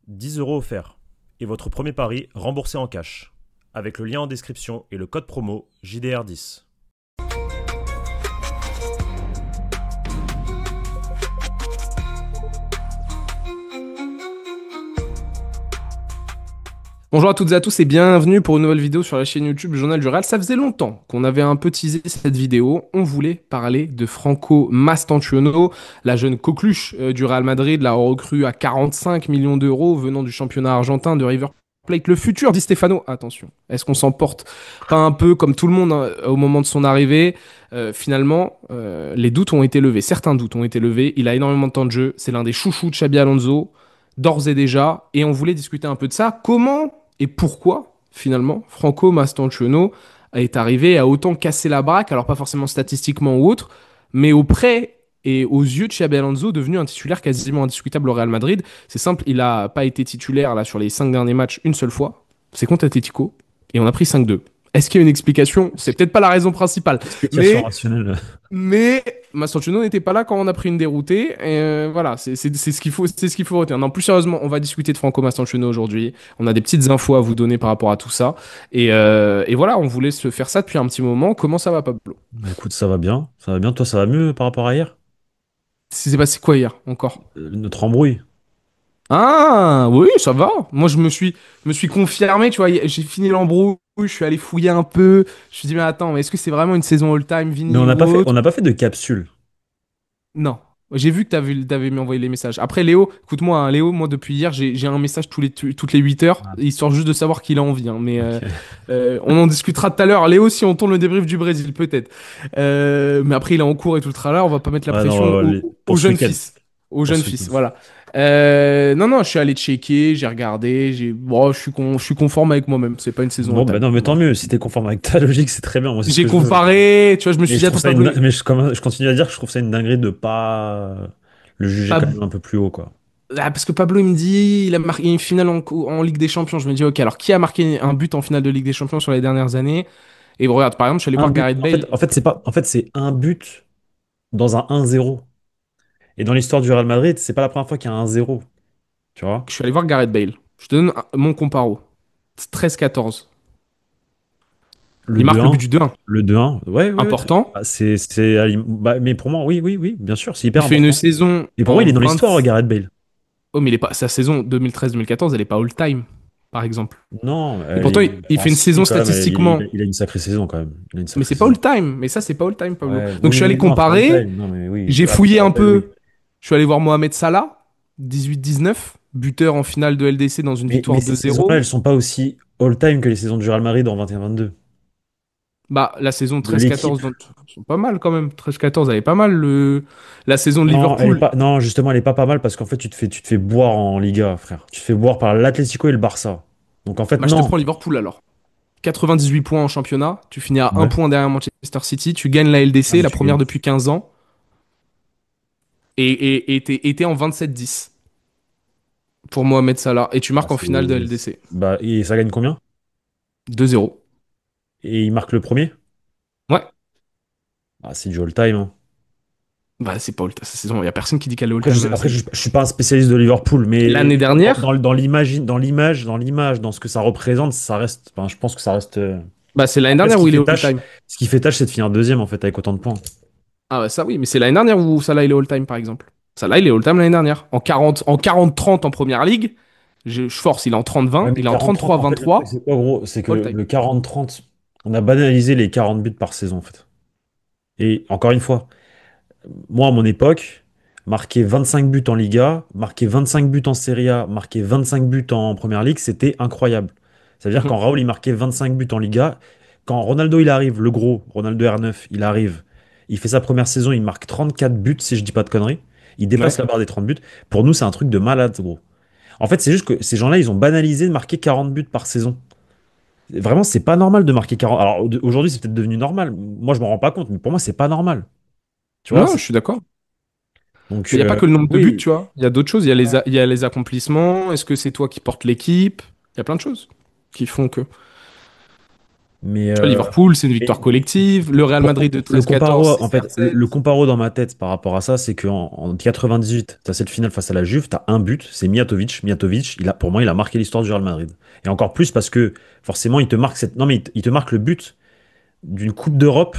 10 € offerts. Et votre premier pari remboursé en cash. Avec le lien en description et le code promo JDR10. Bonjour à toutes et à tous et bienvenue pour une nouvelle vidéo sur la chaîne YouTube du Journal du Real. Ça faisait longtemps qu'on avait un peu teasé cette vidéo. On voulait parler de Franco Mastantuono, la jeune coqueluche du Real Madrid, la recrue à 45 millions d'euros venant du championnat argentin de River Plate. Le futur Di Stefano, attention, est-ce qu'on s'en porte pas un peu comme tout le monde au moment de son arrivée? Finalement, les doutes ont été levés, certains doutes ont été levés. Il a énormément de temps de jeu, c'est l'un des chouchous de Xabi Alonso, d'ores et déjà, et on voulait discuter un peu de ça. Comment et pourquoi, finalement, Franco Mastantuono est arrivé et a autant cassé la baraque, alors pas forcément statistiquement ou autre, mais auprès et aux yeux de Xabi Alonso, devenu un titulaire quasiment indiscutable au Real Madrid. C'est simple, il n'a pas été titulaire là sur les 5 derniers matchs une seule fois. C'est contre Atletico, et on a pris 5-2. Est-ce qu'il y a une explication? C'est peut-être pas la raison principale, Explication mais rationnelle. mais Mastantuono n'était pas là quand on a pris une déroutée. Et voilà, c'est ce qu'il faut, c'est ce qu'il faut retenir. Non, plus sérieusement, on va discuter de Franco Mastantuono aujourd'hui. On a des petites infos à vous donner par rapport à tout ça. Et voilà, on voulait se faire ça depuis un petit moment. Comment ça va, Pablo? Bah écoute, ça va bien. Ça va bien. Toi, ça va mieux par rapport à hier? C'est passé quoi hier encore? Notre embrouille. Ah, oui, ça va. Moi, je me suis confirmé, tu vois. J'ai fini l'embrouille, je suis allé fouiller un peu. Je me suis dit, mais attends, mais est-ce que c'est vraiment une saison all-time, Mais Vini ou on autre? n'a pas fait de capsule. Non. J'ai vu que t'avais m'envoyé les messages. Après, Léo, écoute-moi, hein, Léo, moi, depuis hier, j'ai un message toutes les 8 heures, Ah, histoire juste de savoir qu'il a envie. Hein. Mais ok. on en discutera tout à l'heure. Léo, si on tourne le débrief du Brésil, peut-être. Mais après, il est en cours et tout le tralala. On va pas mettre la Ouais, non, pression au pour ce jeune week-end. fils. Au Pour jeune ce fils, week-end. voilà. Non, non, je suis allé checker, j'ai regardé. Bon, je suis conforme avec moi-même. C'est pas une saison Bon, bah all-time. non, mais tant Voilà. mieux. Si t'es conforme avec ta logique, c'est très bien. Moi, c'est ce J'ai que je veux. comparé, tu vois, je me Mais suis je dit, trouve attends, ça Pablo, mais je continue à dire que je trouve ça une dinguerie de pas le juger quand pas même un peu plus haut, quoi. Ah, parce que Pablo, il me dit, il a marqué une finale en Ligue des Champions. Je me dis, ok, alors qui a marqué un but en finale de Ligue des Champions sur les dernières années? Et bon, regarde, par exemple, je suis allé Un voir but. Gareth Bale. En fait, c'est un but dans un 1-0. Et dans l'histoire du Real Madrid, c'est pas la première fois qu'il y a un 1-0. Tu vois? Je suis allé voir Gareth Bale. Je te donne mon comparo. 13-14. Le Il marque le but 2-1. du 2-1. Le 2-1. Ouais, ouais, ouais. Important. Ah, bah, mais pour moi, oui, oui, oui, bien sûr, c'est Il hyper fait une important. saison Et pour moi, en il est dans 20. l'histoire, Gareth Bale. Oh, mais sa saison 2013-2014, elle est pas all-time, par exemple. Non, Et pourtant, il ah, fait une si, saison quand même, statistiquement. il a une sacrée saison, quand même. Il a une Mais sacrée c'est pas saison. all-time. Mais ça, c'est pas all-time, Pablo. Ouais, Donc, je oui, suis allé oui, non, c'est pas le comparer. time. Non, mais oui, J'ai voilà, pour fouillé un Gareth Bale, oui. peu. Je suis allé voir Mohamed Salah, 18-19, buteur en finale de LDC dans une Mais victoire ces saisons-là, 2-0. elles sont pas aussi all-time que les saisons du Real Madrid en 21-22. Bah, la saison De l'équipe. 13-14, sont pas mal quand même. 13-14, elle est pas mal. La saison de Non, elle est Liverpool. pas, non, justement, elle est pas mal parce qu'en fait, tu te fais boire en Liga, frère. Tu te fais boire par l'Atlético et le Barça. Donc en fait, Bah, je te non. prends Liverpool alors. 98 points en championnat. Tu finis à un Ouais. point derrière Manchester City. Tu gagnes la Ah, LDC, mais la tu première gagnes. depuis 15 ans. Et t'es en 27-10 pour Mohamed Salah. Et tu Ah, marques en finale de LDC. bah, et ça gagne combien? 2-0. Et il marque le premier? Ouais. Ah, c'est du all-time, hein. Bah, c'est pas all-time. Cette saison, il y a personne qui dit qu'elle est all-time. Je suis pas un spécialiste de Liverpool, mais L'année dernière, dans ce que ça représente, ça reste. Enfin, je pense que ça reste. bah, c'est l'année Après, dernière où il est all-time. ce qui fait tâche, c'est de finir deuxième en fait avec autant de points. Ah ouais, ça oui, mais c'est l'année dernière où Salah il est all-time par exemple. Salah il est all-time l'année dernière. En 40-30 en première ligue, je force, il est en Ouais, 30-20, mais il est en 40-30, en fait, le truc, 33-23, c'est quoi, gros? C'est que all-time. le 40-30, on a banalisé les 40 buts par saison en fait. Et encore une fois, moi, à mon époque, marquer 25 buts en Liga, marquer 25 buts en Serie A, marquer 25 buts en Première Ligue, c'était incroyable. C'est-à-dire Mhm. quand Raoul il marquait 25 buts en Liga, quand Ronaldo il arrive, le gros, Ronaldo R9, il arrive, il fait sa première saison, il marque 34 buts, si je dis pas de conneries, il dépasse Ouais. la barre des 30 buts. Pour nous, c'est un truc de malade, gros. En fait, c'est juste que ces gens-là, ils ont banalisé de marquer 40 buts par saison. Vraiment, c'est pas normal de marquer 40. Alors aujourd'hui, c'est peut-être devenu normal. Moi, je m'en rends pas compte, mais pour moi, c'est pas normal. Tu vois? Non, je suis d'accord. Donc, Mais il n'y a pas que le nombre de buts, oui. tu vois. Il y a d'autres choses. Il y a les accomplissements. Est-ce que c'est toi qui portes l'équipe? Il y a plein de choses qui font que. Mais, Tu vois, Liverpool, c'est une victoire mais collective. Le Real Madrid de le 13-14, comparo, c'est en fait, le 7. comparo dans ma tête par rapport à ça, c'est qu'en 98, tu as cette finale face à la Juve, tu as un but, c'est Mijatovic. Mijatovic, pour moi, il a marqué l'histoire du Real Madrid. Et encore plus parce que forcément, il te marque non, mais il te marque le but d'une Coupe d'Europe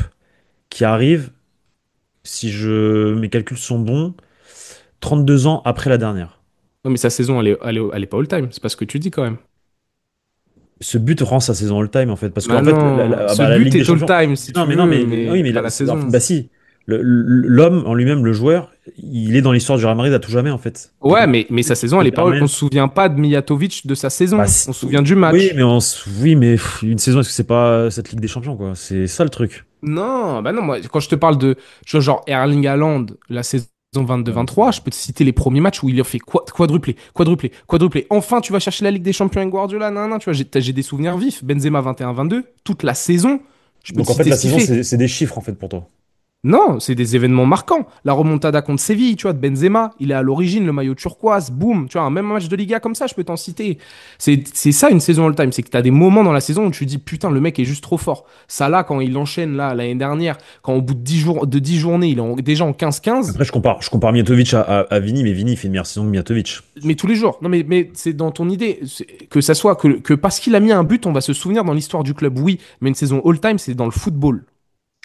qui arrive, si mes calculs sont bons, 32 ans après la dernière. Non, mais sa saison, elle est pas all-time. C'est pas ce que tu dis quand même. Ce but rend sa saison all-time en fait, parce Bah qu'en fait, non, ce bah, la but Ligue des est Champions. all-time si Non, tu mais non, veux, mais mais oui, mais pas la saison. bah si, l'homme en lui-même, le joueur, il est dans l'histoire du Real Madrid à tout jamais en fait. Du Ouais, coup, mais sa saison, elle te est pas. On permet. se souvient pas de Mijatovic de sa Bah, saison. On se souvient du oui, match. mais une saison, est-ce que c'est pas cette Ligue des Champions quoi? C'est ça le truc. Non, bah non, moi, quand je te parle de tu vois, genre Erling Haaland, la saison Ouais. 22-23, je peux te citer les premiers matchs où il a fait quadruplé, quadruplé, quadruplé. Enfin, tu vas chercher la Ligue des Champions avec Guardiola, non, non, tu vois, j'ai des souvenirs vifs. Benzema 21-22, toute la saison, je peux te Donc en fait, citer la ce qu'il saison, fait. c'est des chiffres en fait pour toi. Non, c'est des événements marquants. La remontada contre Séville, tu vois, de Benzema, il est à l'origine, le maillot turquoise, boum, tu vois, un même match de Liga comme ça, je peux t'en citer. C'est ça une saison all-time, c'est que tu as des moments dans la saison où tu te dis, putain, le mec est juste trop fort. Ça là, quand il enchaîne là, l'année dernière, quand au bout de 10 jours, de 10 journées, il est déjà en 15-15, Après, je compare Mijatovic à Vini, mais Vini il fait une meilleure saison que Mijatovic. mais tous les jours. Non, mais c'est dans ton idée, que ça soit que parce qu'il a mis un but, on va se souvenir dans l'histoire du club, oui, mais une saison all-time, c'est dans le football.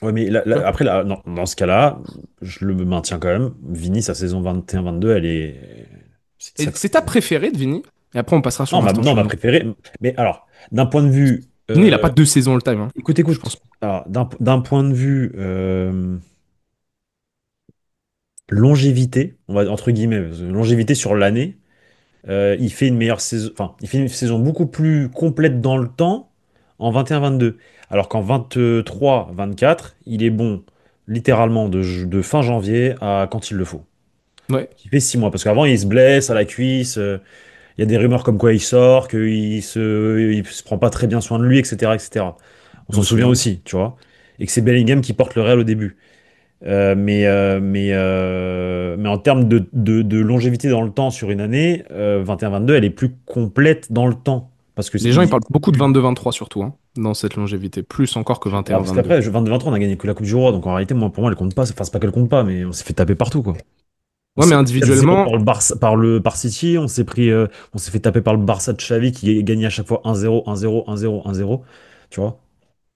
Ouais, mais Tu vois. après, là, dans ce cas-là, je le maintiens quand même. Vini, sa saison 21-22, elle est. C'est une Et sacrée c'est ta saison. préférée de Vini? Et après, on passera sur Non, ma Mastantuono. préférée. Mais alors, d'un point de vue. Vini, il a pas deux saisons all-time, hein. Écoute, Je pense écoute. Alors, d'un point de vue longévité, on va entre guillemets, longévité sur l'année, il fait une meilleure saison. Enfin, il fait une saison beaucoup plus complète dans le temps en 21-22. Alors qu'en 23-24, il est bon littéralement de fin janvier à quand il le faut. Ouais, Qui fait 6 mois. Parce qu'avant, il se blesse à la cuisse. Il y a des rumeurs comme quoi il sort, il se prend pas très bien soin de lui, etc., etc. On je s'en me souvient souviens. aussi, tu vois. Et que c'est Bellingham qui porte le Real au début. Mais en termes de longévité dans le temps sur une année, 21-22, elle est plus complète dans le temps. Parce que Les gens, ils parlent beaucoup de 22-23 surtout, hein, dans cette longévité. Plus encore que je sais pas, parce 21-22. qu'après, 22-23, on a gagné que la Coupe du Roi. Donc en réalité, moi, pour moi, elle compte pas. Enfin, c'est pas qu'elle compte pas, mais on s'est fait taper partout, quoi. On Ouais, s'est mais fait 4-0 par individuellement, le Barça, par City, on s'est fait taper par le Barça de Xavi qui gagnait à chaque fois 1-0, 1-0, 1-0, 1-0. Tu vois?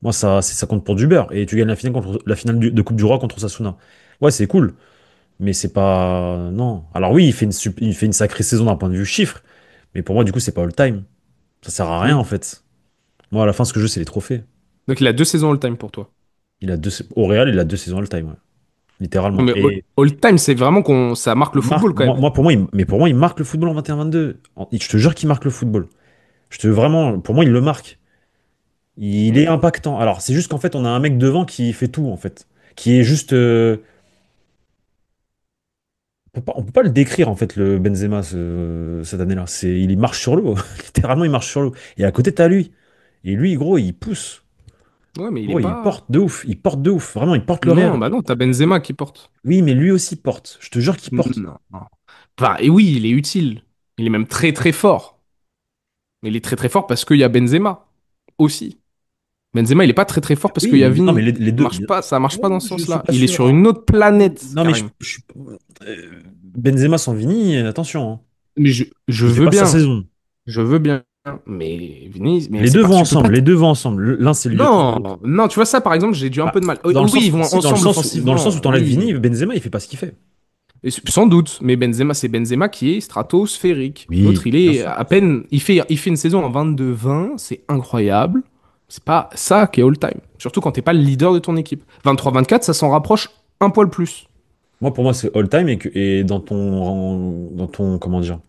Moi, ça compte pour du beurre. Et tu gagnes la finale de Coupe du Roi contre Osasuna. Ouais, c'est cool. Mais c'est pas. Non. Alors oui, il fait une sacrée saison d'un point de vue chiffre. Mais pour moi, du coup, c'est pas all-time. Ça sert à rien, en hmm. fait. Moi, à la fin, ce que je veux, c'est les trophées. Donc il a deux saisons all-time pour toi. Au Real, il a 2 saisons all-time, ouais. Non, Littéralement. mais Et all-time, c'est vraiment qu'on ça marque le il marque. football quand même. Pour moi, il marque le football en 21-22. Je te jure qu'il marque le football. Vraiment, pour moi, il le marque. Il est Ok. impactant. Alors, c'est juste qu'en fait, on a un mec devant qui fait tout, en fait. Qui est juste. On peut pas le décrire, en fait, le Benzema, cette année-là. Il marche sur l'eau. Littéralement, il marche sur l'eau. Et à côté, t'as lui. Et lui, gros, il pousse. Ouais, mais il est Gros, il pas. porte de ouf. Il porte de ouf. Vraiment, il porte le Non, Real. bah non, t'as Benzema qui porte. Oui, mais lui aussi porte. Je te jure qu'il porte. Non. Enfin, et oui, il est utile. Il est même très très fort. Mais il est très très fort parce qu'il y a Benzema aussi. Benzema, il est pas très très fort parce qu'il y a Oui, non, mais Vini. les deux. Ça marche pas dans ce Je suis sens-là. pas Il est sûr, sur hein. une autre planète, Non, mais Karim. Benzema sans Vini, attention, hein. Mais je Il fait veux pas sa bien. saison. Je veux bien. Mais Vini, mais Les c'est deux pas. vont Tu peux pas. ensemble. Les deux vont ensemble. L'un, c'est le lieutenant de l'autre. Non, non, tu vois ça, par exemple, j'ai dû un Bah, peu de mal. dans le Oui, ils sens, vont si, ensemble dans le sens où offensivement. t'enlèves Vini, Oui. Benzema, il fait pas ce qu'il fait. Sans doute, mais Benzema, c'est Benzema qui est stratosphérique. L'autre, Oui, il bien est sûr. à peine. Il fait une saison en 22-20, c'est incroyable. C'est pas ça qui est all-time. Surtout quand t'es pas le leader de ton équipe. 23-24, ça s'en rapproche un poil plus. Moi, pour moi, c'est all-time et comment dire,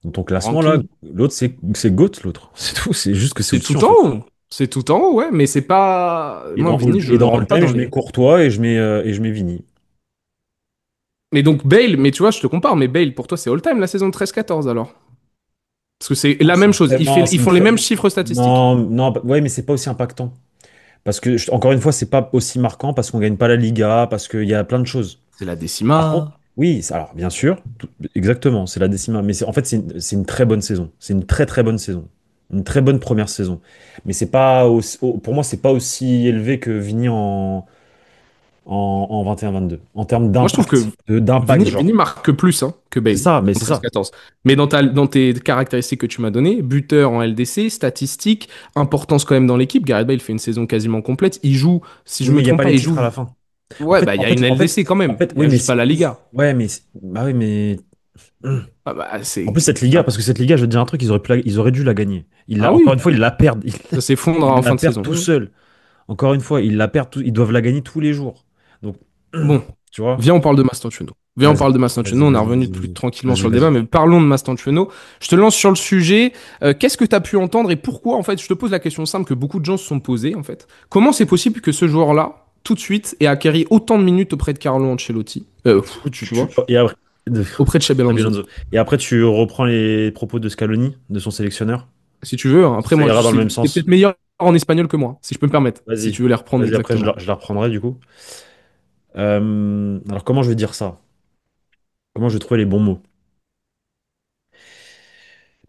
dans ton classement, là, Ranking. l'autre, c'est GOAT, l'autre. C'est tout. C'est juste que c'est C'est au-dessus, en tout en fait. haut. C'est tout en haut, ouais, mais c'est pas. Moi, Vini, je Et le dans rentre pas all-time, dans je mets les. Courtois et je mets Vini. Mais donc Bale, mais tu vois, je te compare, mais Bale, pour toi, c'est all-time la saison 13-14 alors. Parce que c'est la même chose. Non, Ils font les mêmes chiffres statistiques. non, non, ouais, mais c'est pas aussi impactant. Parce que, encore une fois, c'est pas aussi marquant parce qu'on gagne pas la Liga, parce qu'il y a plein de choses. C'est la Par contre, décima. oui, alors bien sûr, exactement, c'est la décima. Mais en fait, c'est une très bonne saison. C'est une très très bonne saison. une très bonne première saison. Mais c'est pas pour moi, c'est pas aussi élevé que Vini en 21-22. En termes Moi, je trouve que d'impact, Vini genre. marque plus hein, que C'est Bale ça, mais en c'est ça. 13-14. Mais dans tes caractéristiques que tu m'as données, buteur en LDC, statistiques, importance quand même dans l'équipe, Gareth Bale fait une saison quasiment complète. Il joue, si je Oui, me mais il n'y a trompe pas pas, les il titres joue. à la fin. En Ouais, fait, bah il y en a une fait, en fait, LDC quand en même. fait, Il y oui, a mais juste pas la Liga. ouais, bah oui, mais Ah bah en c'est. plus cette Liga, Ah, parce que cette Liga, je vais te dire un truc, ils auraient dû la gagner. ah Encore oui, une fois, ils la perdent. ça s'effondre Ils en la fin de perdent saison. tout seuls. Encore une fois, ils doivent la gagner tous les jours. Donc, Bon, tu vois, viens, on parle de Mastantuono. Viens, on vas-y, parle de Mastantuono. On est revenu plus vas-y, tranquillement vas-y, sur le débat, vas-y. mais parlons de Mastantuono. Je te lance sur le sujet. Qu'est-ce que tu as pu entendre et pourquoi, en fait, je te pose la question simple que beaucoup de gens se sont posés, en fait. Comment c'est possible que ce joueur-là, tout de suite, ait acquéri autant de minutes auprès de Carlo Ancelotti, Du coup, tu vois, et après, auprès de Xabi Xabi Alonso? Alonso. Et après, tu reprends les propos de Scaloni, de son sélectionneur. Si tu veux, hein. Après, Ça moi, ira dans le même t'es sens. peut-être meilleur en espagnol que moi, si je peux me permettre, si Vas-y, tu veux les reprendre vas-y, après, exactement. je la reprendrai du coup. Alors, comment je vais dire ça? Comment je vais trouver les bons mots?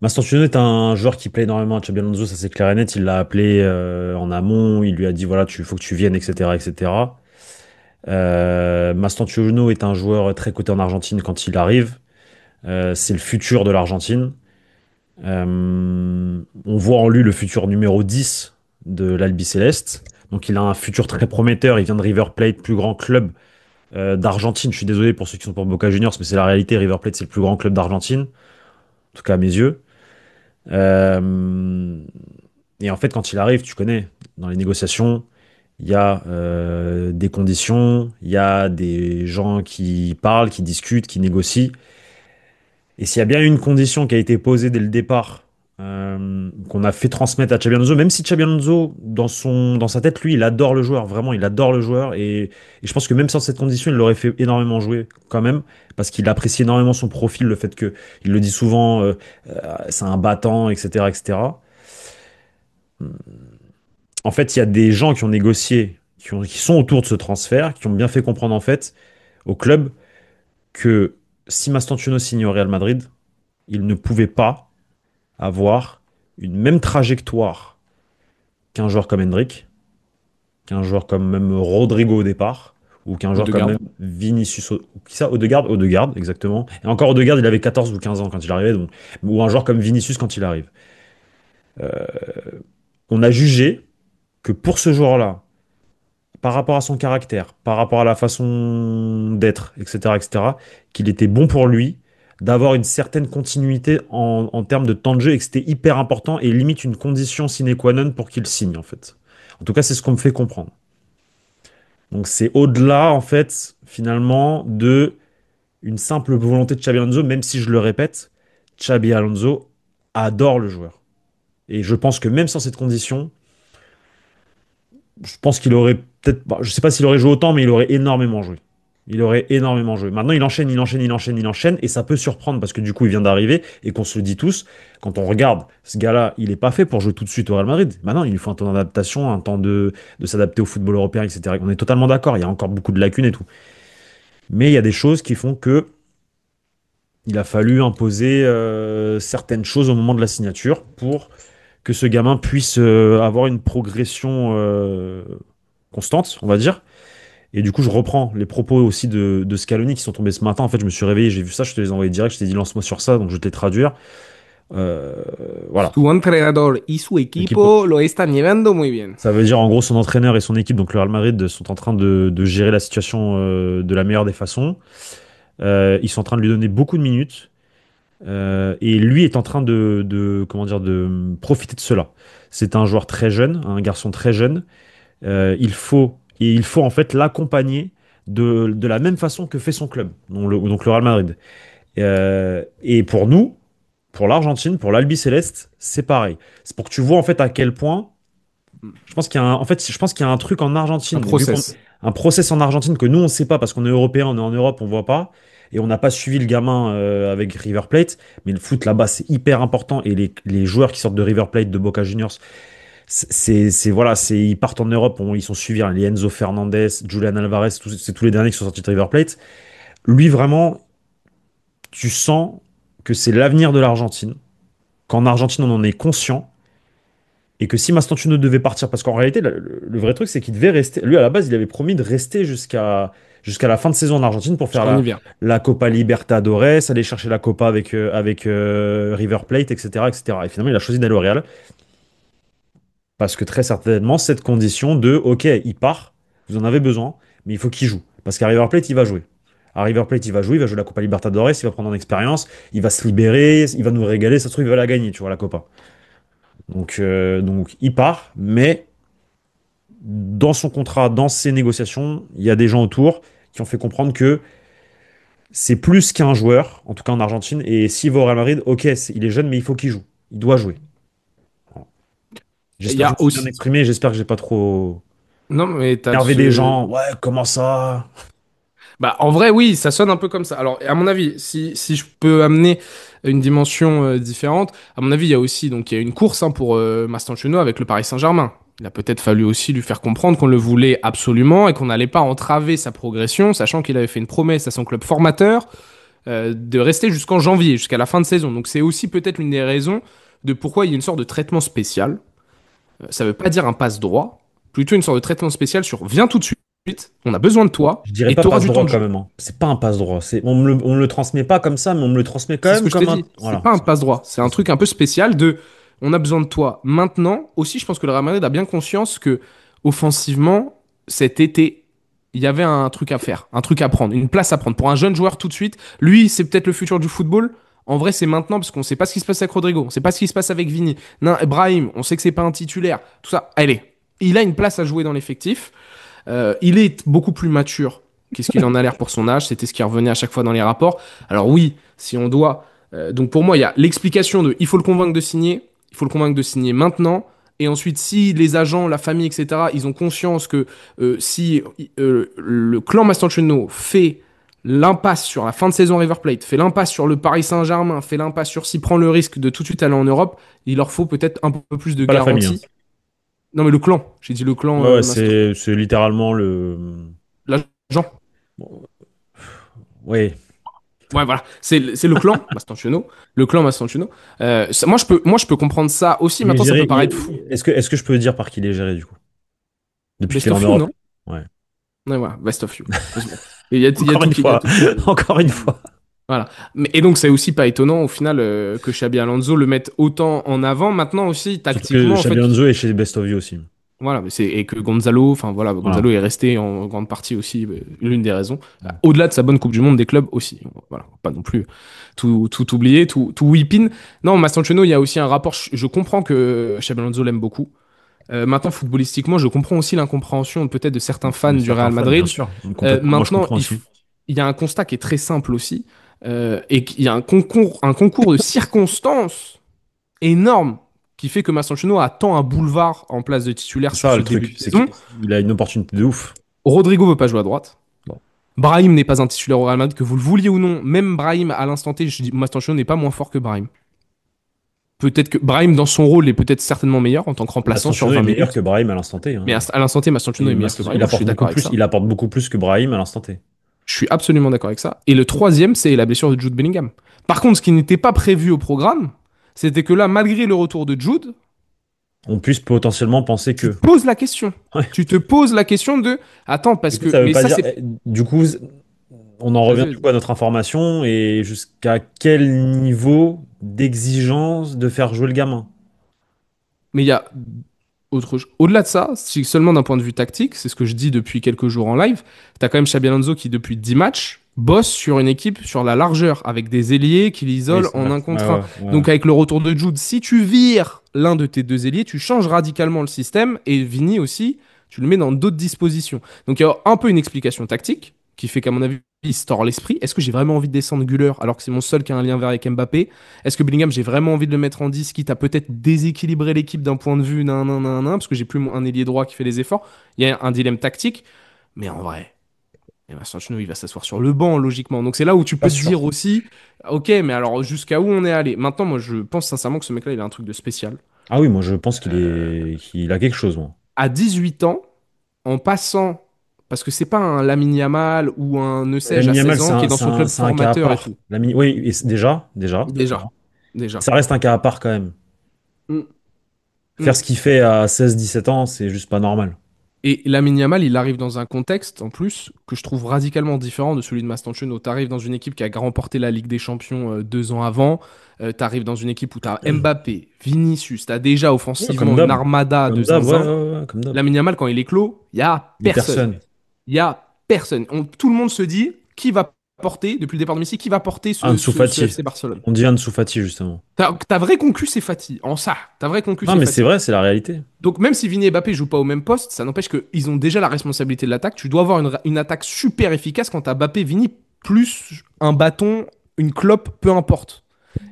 Mastantuono est un joueur qui plaît énormément à Xabi Alonso, ça c'est clair et net. Il l'a appelé en amont, il lui a dit voilà, faut que tu viennes, etc., etc. Mastantuono est un joueur très coté en Argentine quand il arrive. C'est le futur de l'Argentine. On voit en lui le futur numéro 10 de l'Albi Céleste. Donc il a un futur très prometteur. Il vient de River Plate, plus grand club d'Argentine. Je suis désolé pour ceux qui sont pour Boca Juniors, mais c'est la réalité. River Plate, c'est le plus grand club d'Argentine, en tout cas à mes yeux. Euh, et en fait, quand il arrive, tu connais, dans les négociations, il y a des conditions, il y a des gens qui parlent, qui discutent, qui négocient. Et s'il y a bien une condition qui a été posée dès le départ, qu'on a fait transmettre à Xabi Alonso, même si Xabi Alonso, dans sa tête, lui, il adore le joueur, vraiment, il adore le joueur. Et je pense que même sans cette condition, il l'aurait fait énormément jouer quand même, parce qu'il apprécie énormément son profil, le fait que, il le dit souvent, c'est un battant, etc., etc. En fait, il y a des gens qui ont négocié, qui sont autour de ce transfert, qui ont bien fait comprendre, en fait, au club, que si Mastantuono signe au Real Madrid, il ne pouvait pas avoir une même trajectoire qu'un joueur comme Hendrick, qu'un joueur comme même Rodrigo au départ, ou qu'un joueur comme même Odegaard. Vinicius, qui ça, Odegaard, exactement. Et encore Odegaard, il avait 14 ou 15 ans quand il arrivait, donc, ou un joueur comme Vinicius quand il arrive. On a jugé que pour ce joueur-là, par rapport à son caractère, par rapport à la façon d'être, etc., etc., qu'il était bon pour lui d'avoir une certaine continuité en termes de temps de jeu et que c'était hyper important et limite une condition sine qua non pour qu'il signe, en fait. En tout cas, c'est ce qu'on me fait comprendre. Donc c'est au-delà, en fait, finalement, de une simple volonté de Xabi Alonso, même si je le répète, Xabi Alonso adore le joueur. Et je pense que même sans cette condition, je pense qu'il aurait peut-être, je sais pas s'il aurait joué autant, mais il aurait énormément joué. Il aurait énormément joué. Maintenant, il enchaîne, il enchaîne, il enchaîne, il enchaîne, et ça peut surprendre parce que du coup, il vient d'arriver et qu'on se le dit tous. Quand on regarde ce gars-là, il est pas fait pour jouer tout de suite au Real Madrid. Maintenant, il lui faut un temps d'adaptation, un temps de s'adapter au football européen, etc. On est totalement d'accord. Il y a encore beaucoup de lacunes et tout. Mais il y a des choses qui font que il a fallu imposer certaines choses au moment de la signature pour que ce gamin puisse avoir une progression constante, on va dire. Et du coup, je reprends les propos aussi de Scaloni qui sont tombés ce matin. En fait, je me suis réveillé, j'ai vu ça, je te les ai envoyés direct, je t'ai dit lance-moi sur ça, donc je vais te les traduire. Euh, voilà. Su entrenador y su L'équipe, equipo lo están llevando muy bien. ça veut dire en gros son entraîneur et son équipe, donc le Real Madrid, sont en train de gérer la situation de la meilleure des façons. Ils sont en train de lui donner beaucoup de minutes. Et lui est en train comment dire, de profiter de cela. C'est un joueur très jeune, un garçon très jeune. Il faut en fait l'accompagner de la même façon que fait son club, donc le Real Madrid. Et pour nous, pour l'Argentine, pour l'Albi Céleste, c'est pareil. C'est pour que tu vois en fait à quel point. En fait, je pense qu'il y a un truc en Un Argentine, vu qu'on process. un process en Argentine que nous on sait pas parce qu'on est européen, on est en Europe, on voit pas, et on n'a pas suivi le gamin avec River Plate. Mais le foot là-bas c'est hyper important et les joueurs qui sortent de River Plate, de Boca Juniors, voilà, ils partent en Europe, ils sont suivis, hein, les Enzo Fernandez, Julian Alvarez, c'est tous les derniers qui sont sortis de River Plate. Lui vraiment, tu sens que c'est l'avenir de l'Argentine, qu'en Argentine on en est conscient Et que si Mastantuono devait partir, parce qu'en réalité, le vrai truc, c'est qu'il devait rester. Lui, à la base, il avait promis de rester jusqu'à la fin de saison en Argentine pour faire jusqu'en hiver. la Copa Libertadores, aller chercher la Copa avec River Plate, etc., etc. Et finalement, il a choisi d'aller au Real parce que très certainement, cette condition de OK, il part, vous en avez besoin, mais il faut qu'il joue. Parce qu'à River Plate, il va jouer. À River Plate, il va jouer la Copa Libertadores, il va prendre en expérience, il va se libérer, il va nous régaler, ça se trouve, il va la gagner, tu vois, la Copa. Donc il part, mais dans son contrat, dans ses négociations, il y a des gens autour qui ont fait comprendre que c'est plus qu'un joueur, en tout cas en Argentine, et s'il va au Real Madrid, ok, il est jeune, mais il faut qu'il joue. Il doit jouer. Voilà. Il J'espère y que je a me suis bien aussi. exprimé, j'espère que j'ai pas trop Non, mais t'as énervé des ce. gens. Ouais, comment ça? Bah, en vrai, oui, ça sonne un peu comme ça. Alors, à mon avis, si je peux amener une dimension différente, à mon avis, il y a aussi donc il y a une course hein, pour Mastantuono avec le Paris Saint-Germain. Il a peut-être fallu aussi lui faire comprendre qu'on le voulait absolument et qu'on n'allait pas entraver sa progression, sachant qu'il avait fait une promesse à son club formateur de rester jusqu'en janvier, jusqu'à la fin de saison. Donc, c'est aussi peut-être l'une des raisons de pourquoi il y a une sorte de traitement spécial. Ça veut pas dire un passe-droit, plutôt une sorte de traitement spécial sur viens tout de suite, on a besoin de toi Je dirais et pas tu auras du temps passe-droit de quand jeu. même, hein. C'est pas un passe-droit. On me le transmet pas comme ça, mais on me le transmet quand C'est ce même que je te comme un. dis. C'est Voilà. pas un passe-droit. C'est un C'est ça. truc un peu spécial de on a besoin de toi maintenant. Aussi, je pense que le Real Madrid a bien conscience que offensivement, cet été, il y avait un truc à faire, un truc à prendre, une place à prendre. Pour un jeune joueur tout de suite, lui, c'est peut-être le futur du football. En vrai, c'est maintenant parce qu'on sait pas ce qui se passe avec Rodrigo, on sait pas ce qui se passe avec Vini. Non, Brahim, on sait que c'est pas un titulaire. Tout ça, allez, il a une place à jouer dans l'effectif. Il est beaucoup plus mature qu'est-ce qu'il en a l'air pour son âge. C'était ce qui revenait à chaque fois dans les rapports. Alors oui, si on doit... donc pour moi, il y a l'explication de il faut le convaincre de signer, il faut le convaincre de signer maintenant. Et ensuite, si les agents, la famille, etc., ils ont conscience que si le clan Mastantuono fait l'impasse sur la fin de saison River Plate, fait l'impasse sur le Paris Saint-Germain, fait l'impasse sur s'il prend le risque de tout de suite aller en Europe, il leur faut peut-être un peu plus de Pas la famille, hein. garantie. Non mais le clan, j'ai dit le clan Ouais, ouais, Maston. c'est littéralement le. L'agent. Bon, ouais. Ouais, voilà, c'est le clan Mastantuono. Le clan Mastantuono. Moi, je peux comprendre ça aussi. Il est Maintenant, ça géré. peut paraître fou. Est-ce que je peux dire par qui il est géré du coup? Depuis Best qu'il est en of you, Europe? non? Ouais. Ouais, voilà, best of you. C'est bon. Il y a Encore tout une qui, il y a fois. tout qui. Encore une fois. Voilà. Et donc, c'est aussi pas étonnant au final que Xabi Alonso le mette autant en avant. Maintenant aussi, Surtout que tactiquement, en Xabi fait, Alonso est chez Best of You aussi. voilà, et que Gonzalo, enfin voilà, Voilà. Gonzalo est resté en grande partie aussi l'une des raisons. Au-delà de sa bonne Coupe du Monde des clubs aussi. Voilà, pas non plus tout oublier, tout whippin. Non, Mastantuono, il y a aussi un rapport. Je comprends que Xabi Alonso l'aime beaucoup. Maintenant, footballistiquement, je comprends aussi l'incompréhension peut-être de certains fans De du certains Real fans, bien Madrid. sûr. Complètement. Moi, je Maintenant, comprends aussi. il y a un constat qui est très simple aussi, et qu'il y a un concours de circonstances énorme qui fait que Mastantuono attend un boulevard en place de titulaire C'est sur ça ce le début truc. de C'est saison. qu'il a une opportunité de ouf. Rodrigo veut pas jouer à droite. Bon. Brahim n'est pas un titulaire au Real Madrid, que vous le vouliez ou non. Même Brahim, à l'instant T, je dis Mastantuono n'est pas moins fort que Brahim. Peut-être que Brahim, dans son rôle, est peut-être certainement meilleur en tant que remplaçant sur Mastantuono est 20 meilleur que minutes. Brahim à l'instant T, Mais hein. à l'instant T, Mastantuono est meilleur que Il Brahim. Je apporte suis beaucoup d'accord avec plus, ça. il apporte beaucoup plus que Brahim à l'instant T. Je suis absolument d'accord avec ça. Et le troisième, c'est la blessure de Jude Bellingham. Par contre, ce qui n'était pas prévu au programme, c'était que là, malgré le retour de Jude, On puisse potentiellement penser tu que. te poses la question. Ouais. Tu te poses la question de attends, Du parce coup, que. ça veut Mais pas ça, dire. c'est. Du coup, on en revient Vas-y, du vas-y. coup à notre information et jusqu'à quel niveau d'exigence de faire jouer le gamin. Mais il y a autre chose. Au-delà de ça, si seulement d'un point de vue tactique, c'est ce que je dis depuis quelques jours en live, t'as quand même Xabi Alonso qui, depuis 10 matchs, bosse sur une équipe sur la largeur, avec des ailiers qui Oui, l'isolent c'est en vrai. un Ouais, contre un. ouais, ouais. Donc avec le retour de Jude, si tu vires l'un de tes deux ailiers, tu changes radicalement le système, et Vini aussi, tu le mets dans d'autres dispositions. Donc il y a un peu une explication tactique, qui fait qu'à mon avis, il se tord l'esprit. Est-ce que j'ai vraiment envie de descendre Güler alors que c'est mon seul qui a un lien vers avec Mbappé? Est-ce que Bellingham, j'ai vraiment envie de le mettre en 10, quitte à peut-être déséquilibrer l'équipe d'un point de vue, parce que j'ai plus un ailier droit qui fait les efforts. Il y a un dilemme tactique, mais en vrai, Sanchino, il va s'asseoir sur le banc, logiquement. Donc c'est là où tu Pas peux te sûr. dire aussi, ok, mais alors jusqu'à où on est allé? Maintenant, moi, je pense sincèrement que ce mec-là, il a un truc de spécial. Ah oui, moi je pense qu'il a quelque chose, moi. À 18 ans, en passant, parce que c'est pas un Lamine Yamal ou un, ne sais-je, à Lamine Yamal, 16 ans, qui est dans son club c'est un cas à formateur et part. tout. Oui, déjà, déjà. Déjà. Déjà. Ça reste un cas à part quand même. Mm. Faire Mm. ce qu'il fait à 16-17 ans, c'est juste pas normal. Et Lamine Yamal, il arrive dans un contexte, en plus, que je trouve radicalement différent de celui de Mastantuono. Tu arrives dans une équipe qui a remporté la Ligue des Champions 2 ans avant. Tu arrives dans une équipe où tu as Mbappé, Vinicius, tu as déjà Ouais, comme offensivement une d'hab. armada de Comme d'hab, ouais, zinzin. ouais, ouais, comme d'hab. Lamine Yamal, quand il est clos, il y a Il y a personne. personne. Il y a personne. Tout le monde se dit qui va porter, depuis le départ de Messi, qui va porter Ansu ce Fati. FC Barcelone. On dit Ansu Fati, justement. Ta vraie concu, c'est Fati. En ça, ta vraie concu, Non, c'est mais c'est Fati. vrai, c'est la réalité. Donc même si Vini et Mbappé jouent pas au même poste, ça n'empêche qu'ils ont déjà la responsabilité de l'attaque. Tu dois avoir une attaque super efficace quand t'as Mbappé, Vini, plus un bâton, une clope, peu importe.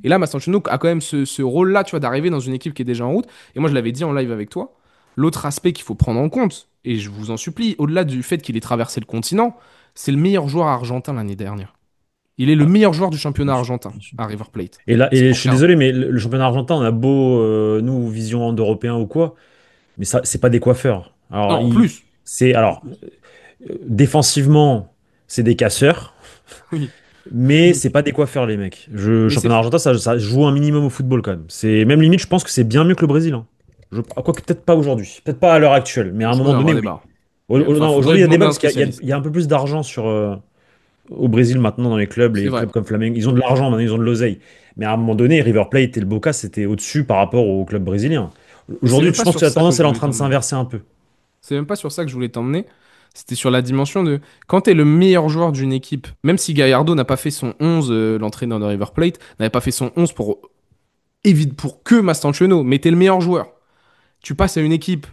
Et là, Mastantuono a quand même ce rôle-là, tu vois, d'arriver dans une équipe qui est déjà en route. Et moi, je l'avais dit en live avec toi, l'autre aspect qu'il faut prendre en compte, et je vous en supplie, au-delà du fait qu'il ait traversé le continent, c'est le meilleur joueur argentin l'année dernière. Il est le Ah, meilleur joueur du bien championnat sûr, argentin bien sûr. à River Plate. Et là, C'est et je pour suis faire. désolé, mais le championnat argentin, on a beau, nous, vision d'Européen ou quoi, mais ça, c'est pas des coiffeurs. Non, Alors, en plus. En alors, plus. défensivement, c'est des casseurs, Oui. mais c'est pas des coiffeurs, les mecs. Mais c'est. Championnat argentin, ça joue un minimum au football quand même. C'est même limite, je pense que c'est bien mieux que le Brésil, hein. Quoique peut-être pas aujourd'hui, peut-être pas à l'heure actuelle, mais à un Je moment pourrais donné, avoir oui. débat. Mais enfin, Non, faudrait aujourd'hui, il y a débat demander à un parce spécialiste. il y a un peu plus d'argent au Brésil maintenant dans C'est les vrai. clubs comme Flamengo. Ils ont de l'argent maintenant, ils ont de l'oseille. Mais à un moment donné, River Plate et le Boca, c'était au-dessus par rapport aux clubs brésiliens. Mais c'est Aujourd'hui, même je pas pense sur que la ça que tendance, je elle est en voulais train de t'emmener. s'inverser un peu. C'est même pas sur ça que je voulais t'emmener. C'était sur la dimension de quand t'es le meilleur joueur d'une équipe, même si Gallardo n'a pas fait son 11, l'entraîneur de River Plate, n'avait pas fait son 11 pour que Mastantuono, mais t'es le meilleur joueur. Tu passes à une équipe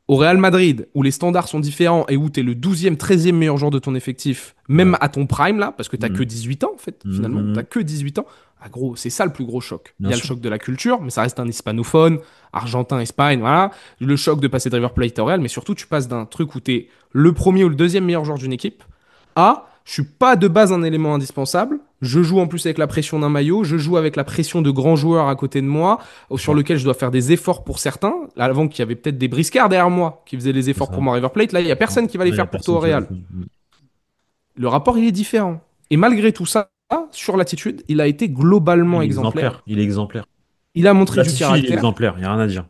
au Real Madrid, où les standards sont différents et où tu es le 12e, 13e meilleur joueur de ton effectif, même Ouais. à ton prime là, parce que tu que Mhm. 18 ans en fait, Mhm, finalement, t'as mhm. que 18 ans. Ah gros, c'est ça le plus gros choc. Il Bien y a le sûr. choc de la culture, mais ça reste un hispanophone, argentin, Espagne, voilà. Le choc de passer de River Plate au Real, mais surtout tu passes d'un truc où tu es le premier ou le deuxième meilleur joueur d'une équipe à je suis pas de base un élément indispensable. Je joue en plus avec la pression d'un maillot. Je joue avec la pression de grands joueurs à côté de moi, C'est sur ça. lequel je dois faire des efforts pour certains. Là, avant qu'il y avait peut-être des briscards derrière moi qui faisaient les C'est efforts pour ça. moi à River Plate. Là, il y a C'est ça. personne qui va les Là, il n'y a faire pour toi personne au qui va le Real. faire. Mhm. Le rapport, il est différent. Et malgré tout ça, sur l'attitude, il a été globalement Il est exemplaire. exemplaire. Il est exemplaire. Il a montré du L'attitude, il est caractère. exemplaire. Il n'y a rien à dire.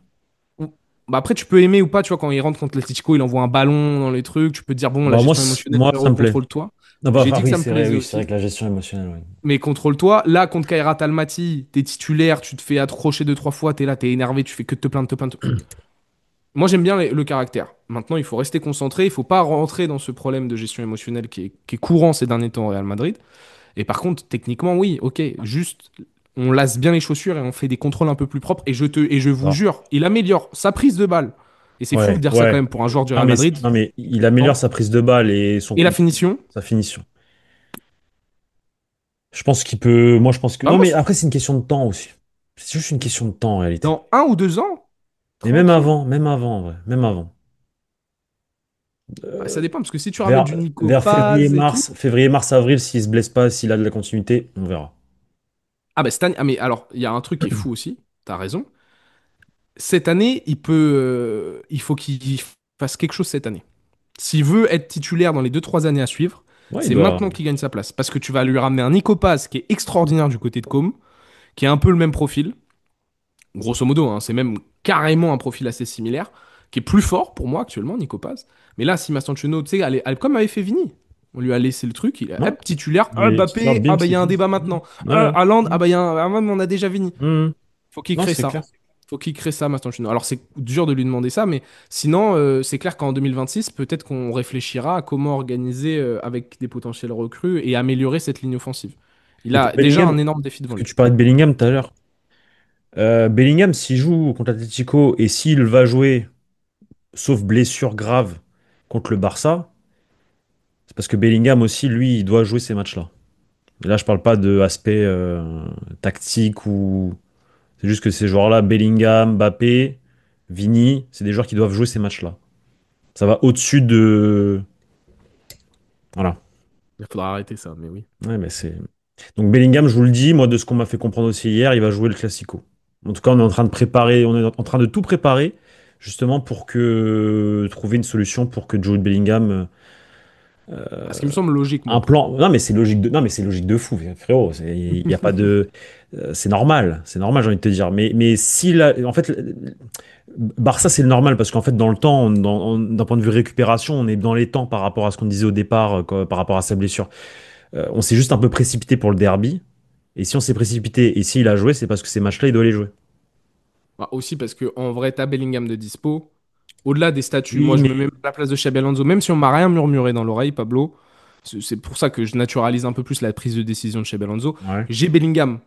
Bah après, tu peux aimer ou pas, tu vois, quand il rentre contre l'Atletico, il envoie un ballon dans les trucs. Tu peux te dire, bon, la Bah, gestion émotionnelle, moi, ça frérot, me plaît. contrôle-toi. Non, bah, J'ai dit que ça me plaisait oui, c'est vrai aussi. que la gestion émotionnelle, oui. Mais contrôle-toi. Là, contre Kairat Almaty, t'es titulaire, tu te fais accrocher deux, trois fois, t'es là, t'es énervé, tu fais que de te plaindre, te plaindre. Moi, j'aime bien le caractère. Maintenant, il faut rester concentré. Il faut pas rentrer dans ce problème de gestion émotionnelle qui est courant ces derniers temps au Real Madrid. Et par contre, techniquement, oui, ok. Juste, on lasse bien les chaussures et on fait des contrôles un peu plus propres. Et je vous Ça. jure, il améliore sa prise de balle. Et c'est fou de Ouais, dire ça quand ouais. même pour un joueur du Non Real mais, Madrid. non, mais il améliore sa prise de balle et Et la finition. sa finition. Je pense qu'il peut. Moi, je pense que. Bah Non, moi, mais après, c'est une question de temps aussi. C'est juste une question de temps en réalité. dans 1 ou 2 ans, Mais tranquille. même avant, en vrai, même avant. Bah, ça dépend, parce que si tu ramènes Vers, du Nico vers Paz et tout. février, mars, avril, s'il se blesse pas, s'il a de la continuité, on verra. Ah bah cette année, ah mais alors, il y a un truc qui est fou aussi, t'as raison. Cette année, il faut qu'il fasse quelque chose cette année. S'il veut être titulaire dans les 2, 3 années à suivre, Ouais, il c'est doit. maintenant qu'il gagne sa place. Parce que tu vas lui ramener un Nico Paz qui est extraordinaire du côté de Com, qui est un peu le même profil, grosso modo, hein, c'est même carrément un profil assez similaire, qui est plus fort pour moi actuellement, Nico Paz. Mais là, si Mastantuono, tu sais, comme avait fait Vini, on lui a laissé le truc, il est Ouais. hop, titulaire, ah, Et titulaire, Mbappé, bim, ah bah il c'est y a un fini. débat maintenant. Ouais, ouais. Haaland, ah Mhm. bah il y a un, ah, on a déjà Vini. Mhm. Faut qu'il Non, crée c'est ça. clair. Faut qu'il crée ça, Mastantuono. Alors c'est dur de lui demander ça, mais sinon, c'est clair qu'en 2026, peut-être qu'on réfléchira à comment organiser avec des potentiels recrues et améliorer cette ligne offensive. Il Et pour a déjà un Bellingham, énorme défi devant parce que lui. tu parlais de Bellingham tout à l'heure. Bellingham, s'il joue contre l'Atlético et s'il va jouer, sauf blessure grave, contre le Barça, c'est parce que Bellingham aussi, lui, il doit jouer ces matchs-là. Et là, je parle pas de aspect tactique ou. C'est juste que ces joueurs-là, Bellingham, Mbappé, Vini, c'est des joueurs qui doivent jouer ces matchs-là. Ça va au-dessus de. Voilà. Il faudra arrêter ça, mais oui. Ouais, mais c'est. Donc Bellingham, je vous le dis, moi, de ce qu'on m'a fait comprendre aussi hier, il va jouer le Classico. En tout cas, on est en train de préparer, on est en train de tout préparer, justement, pour que trouver une solution pour que Jude Bellingham Ce qui me semble logique, Un moi, pour le plan. coup. Non, mais c'est logique de. Non, mais c'est logique de fou, frérot. Il n'y a pas de. C'est normal. C'est normal, j'ai envie de te dire. Mais si là. En fait, Barça, c'est le normal parce qu'en fait, dans le temps, d'un point de vue récupération, on est dans les temps par rapport à ce qu'on disait au départ, par rapport à sa blessure. On s'est juste un peu précipité pour le derby. Et si on s'est précipité et s'il a joué, c'est parce que ces matchs-là, il doit les jouer. Bah, aussi parce que en vrai, t'as Bellingham de dispo. Au-delà des statuts, moi Oui, je mais. me mets à la place de Xabi Alonso, même si on m'a rien murmuré dans l'oreille, Pablo. C'est pour ça que je naturalise un peu plus la prise de décision de Xabi Alonso. Ouais. J'ai Bellingham,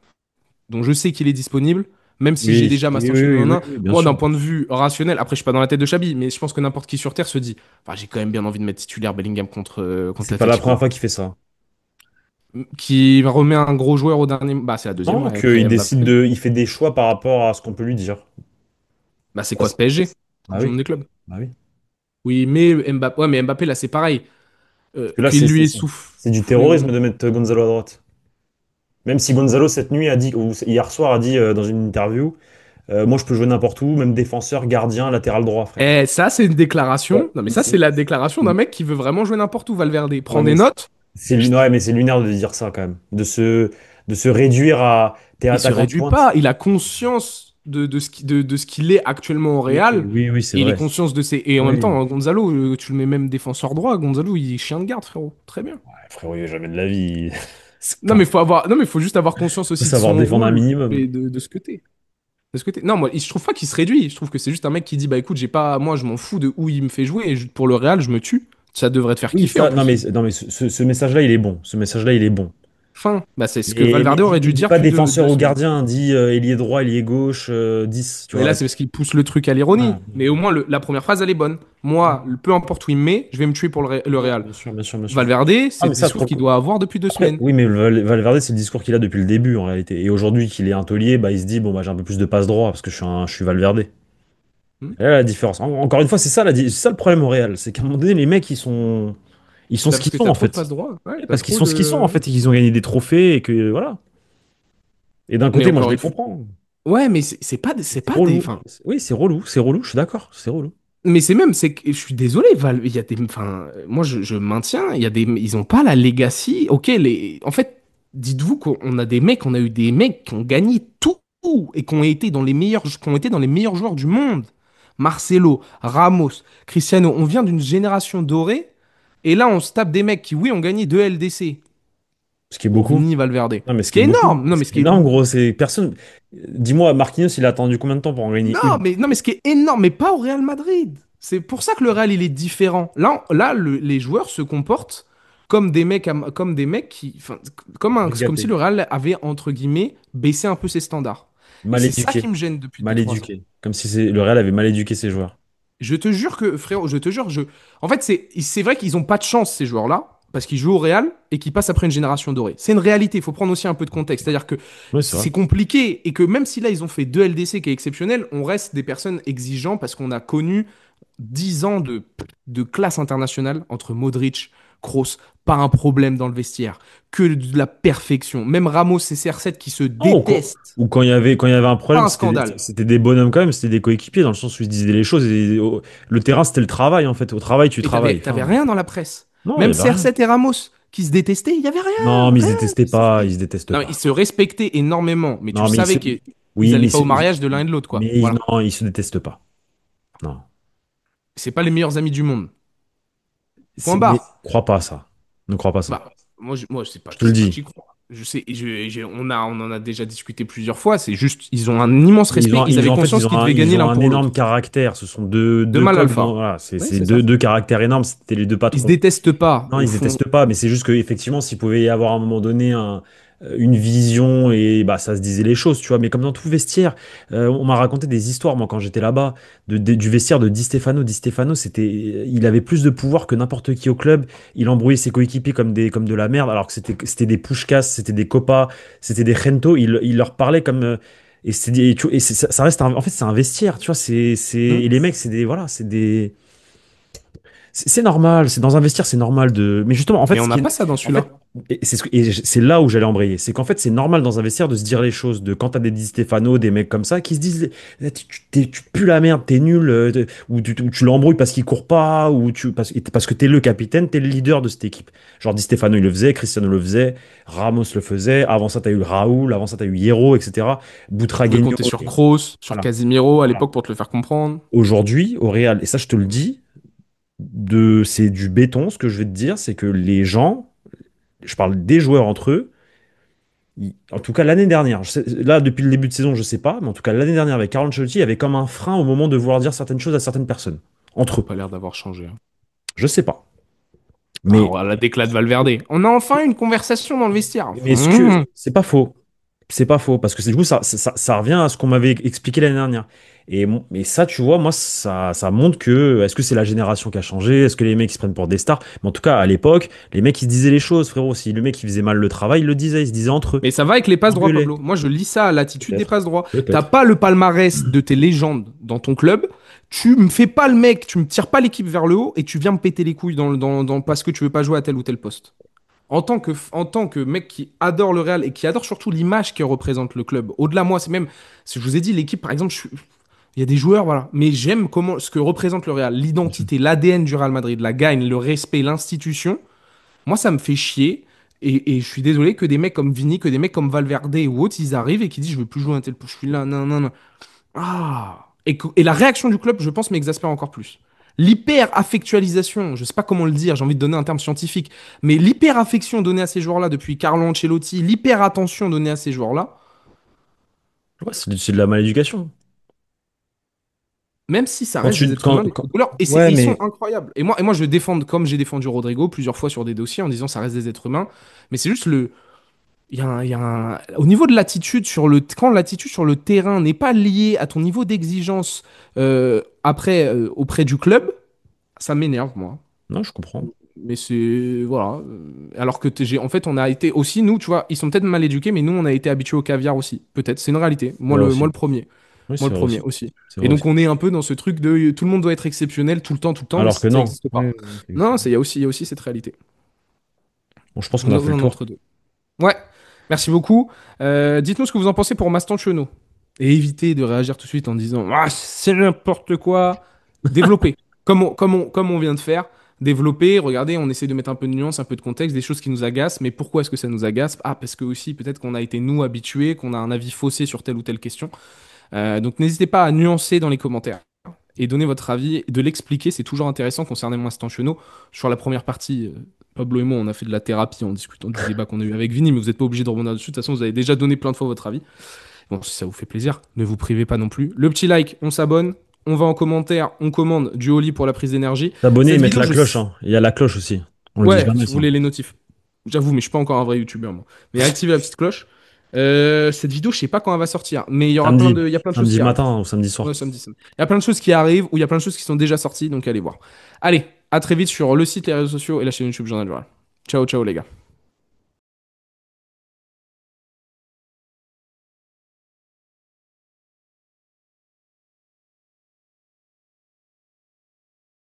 dont je sais qu'il est disponible, même si j'ai Oui, déjà oui, oui, Mastantuono oui, en oui, un. oui, bien Moi, d'un sûr. point de vue rationnel, après je suis pas dans la tête de Xabi, mais je pense que n'importe qui sur Terre se dit, enfin, j'ai quand même bien envie de mettre titulaire Bellingham contre C'est pas la première l'Atlético, fois qu'il fait ça. qui remet un gros joueur au dernier. Bah, c'est la deuxième Non, après qu'il décide Mbappé. de. Il fait des choix par rapport à ce qu'on peut lui dire. Bah, c'est quoi ce Parce- PSG? Ah Coupe du oui. monde des clubs. Bah oui. Oui, mais Mbappé, ouais, mais Mbappé là c'est pareil. Parce que là, Qu'il lui est soufflé. c'est du terrorisme de mettre Gonzalo à droite. Même si Gonzalo, cette nuit, a dit, ou hier soir, a dit dans une interview, moi, je peux jouer n'importe où, même défenseur, gardien, latéral droit, frère. Eh, ça, c'est une Ouais. déclaration. Non, mais ça, c'est la déclaration d'un mec qui veut vraiment jouer n'importe où, Valverde. Ouais, Prends des notes. ouais, mais c'est lunaire de dire ça, quand même. De se réduire à t'es Il se attaquant de réduit pointe. pas. Il a conscience de ce qu'il est actuellement au Oui, Real. oui, oui, c'est Et il est vrai. conscience de ses. Et en même Oui. temps, Gonzalo, tu le mets même défenseur droit. Gonzalo, il est chien de garde, frérot. Très bien. Ouais, frérot, il a jamais de la vie. C'est Non, pas. mais faut avoir. Non, mais faut juste avoir conscience Faut aussi de savoir son défendre un rôle minimum. et de ce que t'es. De ce côté. Non, moi, je trouve pas qu'il se réduit. Je trouve que c'est juste un mec qui dit, bah écoute, j'ai pas, moi, je m'en fous de où il me fait jouer. Et pour le Real, je me tue. Ça devrait te faire Oui, kiffer en ça, non, plus. mais ce message-là, il est bon. Ce message-là, il est bon. Fin. Bah, c'est ce que Mais Valverde aurait dû dis dire pas depuis défenseur deux ou semaines. gardien, dis ailier droit, ailier gauche, 10, tu Mais vois. là, c'est parce qu'il pousse le truc à l'ironie. Ouais. Mais au moins, la première phrase, elle est bonne. Moi, peu importe où il me met, je vais me tuer pour le Ouais, Real. bien sûr, bien sûr, bien sûr. Valverde, Ah, c'est mais le ça, discours qu'il doit avoir depuis deux après, semaines. oui, mais Valverde, c'est le discours qu'il a depuis le début, en réalité. Et aujourd'hui, qu'il est un taulier, bah, il se dit, bon, bah, j'ai un peu plus de passe droit, parce que je suis Valverde. Hmm. Et là, la différence. Encore une fois, c'est ça le problème au Real. C'est qu'à un moment donné, les mecs, ils sont Bah, ce parce qu'ils que sont, t'as en trop de fait. passes droit. Ouais, t'as Parce qu'ils trop sont ce qu'ils sont, en de. fait, et qu'ils ont gagné des trophées, et que, voilà. Et d'un Mais côté, moi, je encore les une fois. comprends. Ouais, mais c'est pas, c'est C'est pas des. relou. Enfin, Oui, c'est relou, je suis d'accord, c'est relou. mais c'est même, c'est que je suis désolé, Val, il y a des, enfin, moi je maintiens, il y a des, ils ont pas la legacy. Ok, en fait, dites-vous qu'on a des mecs, on a eu des mecs qui ont gagné tout et qui ont été dans les meilleurs joueurs du monde. Marcelo, Ramos, Cristiano, on vient d'une génération dorée, et là on se tape des mecs qui, oui, ont gagné deux LDC. Ce qui est Bon, beaucoup. Vini, Valverde. Non, mais ce Ce qui qui est est beaucoup. énorme. Non, Ce mais qui est énorme, gros, c'est personne. Dis-moi, Marquinhos, il a attendu combien de temps pour en gagner une? Non, mais ce qui est énorme, mais pas au Real Madrid. C'est pour ça que le Real, il est différent. Là, les joueurs se comportent comme des mecs qui, enfin, comme si Gâté. le Real avait, entre guillemets, baissé un peu ses standards. Et Mal c'est ça qui éduqué. me gêne depuis deux Mal trois ans. éduqué. Comme si le Real avait mal éduqué ses joueurs. Je te jure que, frérot, je te jure, en fait, c'est vrai qu'ils ont pas de chance, ces joueurs-là, parce qu'ils jouent au Real et qu'ils passent après une génération dorée. C'est une réalité, il faut prendre aussi un peu de contexte. C'est-à-dire que Oui, c'est vrai. c'est compliqué et que même si là, ils ont fait deux LDC qui est exceptionnel, on reste des personnes exigeantes parce qu'on a connu 10 ans de classe internationale entre Modric, Kroos, pas un problème dans le vestiaire, que de la perfection. Même Ramos et CR7 qui se Non, détestent, ou quand il y avait un pas problème, un scandale. c'était des bonhommes quand même, c'était des coéquipiers, dans le sens où ils se disaient les choses. Et, le terrain, c'était le travail, en fait. Au travail, tu Et travailles. t'avais Enfin, rien dans la presse. non, il y Même avait rien. CR7 et Ramos qui se détestaient, il y avait Non, rien, mais ils se rien. détestaient pas, ils se détestent Non, ils pas. se respectaient énormément, mais tu Non, savais qu'ils oui, allaient pas au mariage de l'un et de l'autre, quoi. Voilà. non, ils se détestent pas. Non. C'est pas les meilleurs amis du monde. Point Mais barre. crois pas à ça. Ne crois pas ça. Bah, moi, Je te le c'est pas que dis. j'y crois. Je sais, on en a déjà discuté plusieurs fois. C'est juste, ils ont un immense respect. Ils avaient En fait, conscience qu'ils devaient ils gagner ont l'un un pour énorme l'autre. caractère. Ce sont deux, De deux mal cols alpha. voilà, c'est Oui, c'est c'est ça. deux caractères énormes. C'était les deux Ils se patrons. détestent pas, Non, au ils se fond. détestent pas, mais c'est juste qu'effectivement, s'il pouvait y avoir à un moment donné une vision et bah ça se disait les choses, tu vois. Mais comme dans tout vestiaire, on m'a raconté des histoires, moi, quand j'étais là-bas, du vestiaire de Di Stefano. Di Stefano, il avait plus de pouvoir que n'importe qui au club. Il embrouillait ses coéquipiers comme de la merde, alors que c'était des Puskás, c'était des Copas, c'était des Gento. Il leur parlait comme. Et, ça reste en fait, c'est un vestiaire, tu vois. Hmm. Et les mecs, c'est des. Voilà, c'est des. c'est normal, c'est dans un vestiaire, c'est normal de. Mais justement, en fait, Mais on n'a pas ça dans en fait, celui-là. et c'est là où j'allais embrayer. C'est qu'en fait, c'est normal dans un vestiaire de se dire les choses. De quand t'as des Di Stefano, des mecs comme ça, qui se disent, tu pues la merde, t'es nul, ou tu l'embrouilles parce qu'il court pas, parce que t'es le capitaine, t'es le leader de cette équipe. Genre Di Stefano, il le faisait, Cristiano le faisait, Ramos le faisait. Avant ça, t'as eu Raoul, avant ça, t'as eu Hierro, etc. Tu pouvais Butragueño, compter sur ok. Kroos, sur Voilà. Casemiro à Voilà. l'époque pour te le faire comprendre. Aujourd'hui, au Real, et ça, je te le dis. C'est du béton, ce que je vais te dire, c'est que les gens, je parle des joueurs entre eux, en tout cas l'année dernière, là depuis le début de saison je sais pas, mais en tout cas l'année dernière avec Carlo Ancelotti, il y avait comme un frein au moment de vouloir dire certaines choses à certaines personnes, entre Ça a eux. pas l'air d'avoir changé, hein. Je sais pas. Mais, Alors, la déclat de Valverde. On a enfin une conversation dans le vestiaire. mais est-ce que c'est pas faux? C'est pas faux, parce que du coup, ça revient à ce qu'on m'avait expliqué l'année dernière. Mais ça, tu vois, moi, ça montre que, est-ce que c'est la génération qui a changé? Est-ce que les mecs ils se prennent pour des stars? Mais en tout cas, à l'époque, les mecs, ils se disaient les choses, frérot. Si le mec, il faisait mal le travail, il le disait, ils se disaient entre eux. Mais ça va avec les passes Ils droits, gueulaient. Pablo. Moi, je lis ça à l'attitude des Peut-être. passes droits. T'as Peut-être. pas le palmarès de tes légendes dans ton club. Tu me fais pas le mec, tu me tires pas l'équipe vers le haut et tu viens me péter les couilles parce que tu veux pas jouer à tel ou tel poste. En tant que mec qui adore le Real et qui adore surtout l'image que représente le club. Au-delà, moi, c'est même, je vous ai dit, l'équipe, par exemple, il y a des joueurs, voilà. Mais j'aime ce que représente le Real, Bien sûr. l'identité, l'ADN du Real Madrid, la gagne, le respect, l'institution. Moi, ça me fait chier. Et je suis désolé que des mecs comme Vini, que des mecs comme Valverde ou autres, ils arrivent et qui disent je veux plus jouer un tel. Je suis là, non, non, non. Ah. Et la réaction du club, je pense, m'exaspère encore plus. L'hyper-affectualisation, je sais pas comment le dire, j'ai envie de donner un terme scientifique, mais l'hyper-affection donnée à ces joueurs-là depuis Carlo Ancelotti, l'hyper-attention donnée à ces joueurs-là, Ouais, c'est de la maléducation. même si ça Quand reste des tu, êtres humains, des couleurs, et ouais, ils sont mais incroyables. Et moi, je défends, comme j'ai défendu Rodrigo plusieurs fois sur des dossiers en disant ça reste des êtres humains, mais c'est juste au niveau de l'attitude quand l'attitude sur le terrain n'est pas liée à ton niveau d'exigence après auprès du club, ça m'énerve moi. non, je comprends. Mais c'est voilà. Alors que en fait, on a été aussi nous, tu vois, ils sont peut-être mal éduqués, mais nous, on a été habitués au caviar aussi. Peut-être, c'est une réalité. C'est Moi, vrai le aussi. premier, Oui, moi c'est le vrai premier aussi. aussi. C'est Et vrai donc, aussi. on est un peu dans ce truc de tout le monde doit être exceptionnel tout le temps, mais Alors que ça non. n'existe pas. Oui, Non, effectivement. il y a aussi cette réalité. Bon, je pense qu'on On a est fait dans le un tour. entre-deux. Ouais, merci beaucoup. Dites-nous ce que vous en pensez pour Mastantuono. Et évitez de réagir tout de suite en disant ah, c'est n'importe quoi. Développez. Comme on vient de faire. Développer, regardez, on essaie de mettre un peu de nuance, un peu de contexte, des choses qui nous agacent. Mais pourquoi est-ce que ça nous agace? Ah, parce que aussi, peut-être qu'on a été, nous, habitués, qu'on a un avis faussé sur telle ou telle question. Donc n'hésitez pas à nuancer dans les commentaires et donner votre avis, de l'expliquer. C'est toujours intéressant concernant Mastantuono. Sur la première partie, Pablo et moi, on a fait de la thérapie en discutant du débat qu'on a eu avec Vini, mais vous n'êtes pas obligé de rebondir dessus. De toute façon, vous avez déjà donné plein de fois votre avis. Bon, si ça vous fait plaisir, ne vous privez pas non plus. Le petit like, on s'abonne, on va en commentaire, on commande du Oli pour la prise d'énergie. S'abonner et Cette mettre vidéo, la cloche, hein. Il y a la cloche aussi. On le dit Ouais, jamais, si vous ça. voulez les notifs. J'avoue, mais je suis pas encore un vrai YouTuber, moi. Mais activez la petite cloche. Cette vidéo, je sais pas quand elle va sortir, mais Samedi. il y a plein de choses Samedi qui arrivent. matin ou samedi Ouais, soir. samedi, samedi. Il y a plein de choses qui arrivent ou il y a plein de choses qui sont déjà sorties, donc allez voir. Allez, à très vite sur le site, les réseaux sociaux et la chaîne YouTube Journal du Râle. Ciao, ciao les gars.